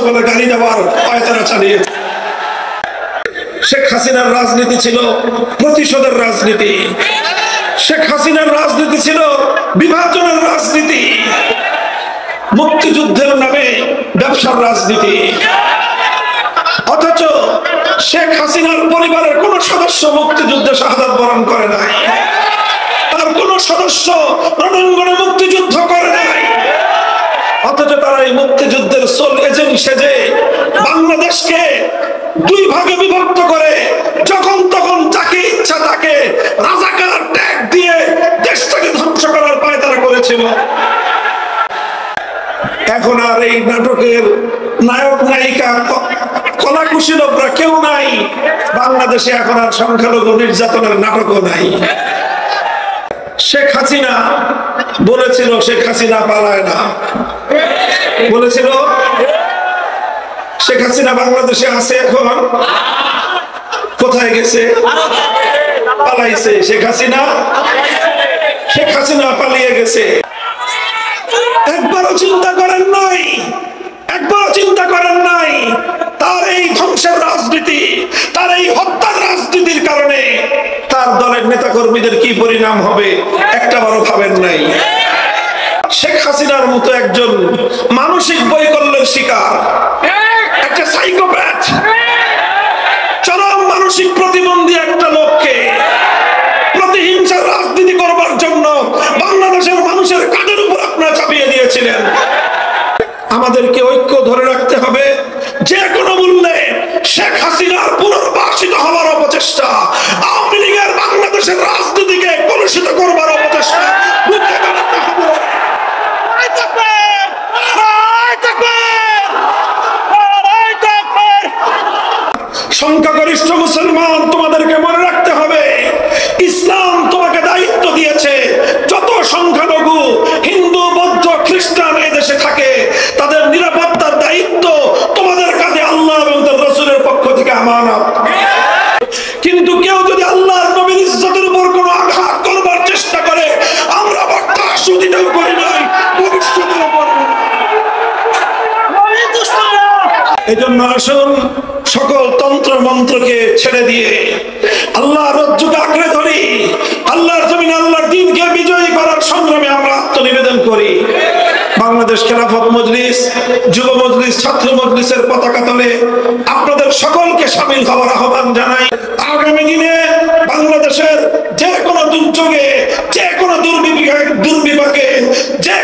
বলে গালি দেওয়ার পায়তারা চালিয়েছে। শেখ হাসিনার রাজনীতি ছিল প্রতিশোধের রাজনীতি, শেখ হাসিনার রাজনীতি ছিল বিভাজনের রাজনীতি, মুক্তিযুদ্ধের নামে ব্যবসার রাজনীতি। অথচ শেখ হাসিনার পরিবারের কোন সদস্য মুক্তিযুদ্ধে শাহাদাত বরণ করে নাই, তার কোন সদস্য রণাঙ্গনে মুক্তিযুদ্ধ করে নাই। অথচ তারা এই মুক্তিযুদ্ধের সোল এজেন্ট সেজে বাংলাদেশকে দুই ভাগে বিভক্ত করে যখন তখন যাকে ইচ্ছা তাকে রাজাকার ট্যাগ দিয়ে দেশটাকে ধ্বংস করার পায়তারা করেছিল। এখন আর এই নাটকের নায়ক নায়িকা কলাকুশলী লোকরা কেউ নাই বাংলাদেশে। এখন আর সংখ্যালঘু নির্যাতনের নাটকও নাই। শেখ হাসিনা বলেছিল শেখ হাসিনা পালায় না, বলেছিল শেখ হাসিনা বাংলাদেশে আছে, এখন কোথায় গেছে? পালাইছে। শেখ হাসিনা পালিয়ে গেছে। একবারও চিন্তা করেন নাই, একবারও চিন্তা করেন নাই তার এই ধ্বংসের রাজনীতি, তার এই হত্যার রাজনীতির কারণে তার দলের নেতা কর্মীদের কি পরিণাম হবে একটাবারও ভাবেন নাই। শেখ হাসিনার মতো একজন মানসিক বৈকল্যের শিকার, একটা সাইকোপ্যাথ, চরম মানসিক প্রতিবন্ধী একটা লোককে প্রতিহিংসার রাজনীতি করবার জন্য বাংলাদেশের মানুষের কাঁধের উপর আপনারা চাপিয়ে দিয়েছিলেন। আমাদেরকে ঐক্য ধরে রাখতে হবে। যে কোনো মূল্যে শেখ হাসিনার পুনর্বাসিত হওয়ার অপচেষ্টা, আওয়ামী লীগের বাংলাদেশের রাজনীতিকে কলুষিত করবার অপচেষ্টা রুখে দাঁড়াতে হবে। সংখ্যাগরিষ্ঠ মুসলমান, তোমাদেরকে মনে রাখতে হবে ইসলাম তোমাকে দায়িত্ব দিয়েছে যত সংখ্যালঘু হিন্দু বৌদ্ধ খ্রিস্টান এই দেশে থাকে তাদের নিরাপত্তার দায়িত্ব তোমাদের কাঁধে আল্লাহ এবং তার রাসূলের পক্ষ থেকে আমানত। কিন্তু কেউ যদি আল্লাহর নবীর ইজ্জতের উপর কোনো আঘাত করবার চেষ্টা করে, আমরা বরদাস্ত দিতেও করি নাই, ভবিষ্যতেও করব না। এজন্য আসুন সকল তন্ত্র মন্ত্রকে ছেড়ে দিয়ে আল্লাহর রজ্জুকে আঁকড়ে ধরি, আল্লাহর জমিনে আল্লাহর দ্বীনকে বিজয়ী করার সংগ্রামে আমরা আত্মনিবেদন করি। বাংলাদেশ খেলাফত মজলিস, যুব মজলিস, ছাত্র মজলিসের পতাকা তলে আপনাদের সকলকে শামিল হওয়ার আহ্বান জানাই। আগামী দিনে বাংলাদেশের যে কোনো দুর্যোগে, যে কোনো দুর্বিপাকে, যে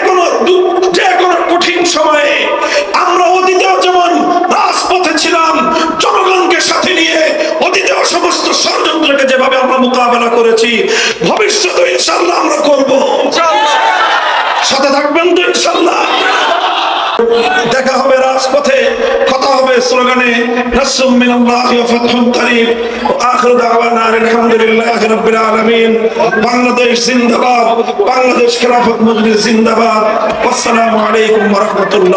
কোনো কঠিন সময়ে আমরা অতীতেও যেমন রাজপথে ছিলাম জনগণকে সাথে নিয়ে, অতীতেও সমস্ত ষড়যন্ত্রকে যেভাবে আমরা মোকাবেলা করেছি, ভবিষ্যতে ইনশাআল্লাহ আমরা করব। সাথে থাকবেন তো ইনশাআল্লাহ? দেখা হবে রাজপথে, কথা হবে স্লোগানে নাসরুম মিনাল্লাহি ওয়া ফাতহুন করিব ওয়া আখিরু দাওয়ানা আলহামদুলিল্লাহি রাব্বিল আলামিন। বাংলাদেশ জিন্দাবাদ, বাংলাদেশ খেলাফত মজলিস জিন্দাবাদ। আসসালামু আলাইকুম ওয়া রাহমাতুল্লাহ।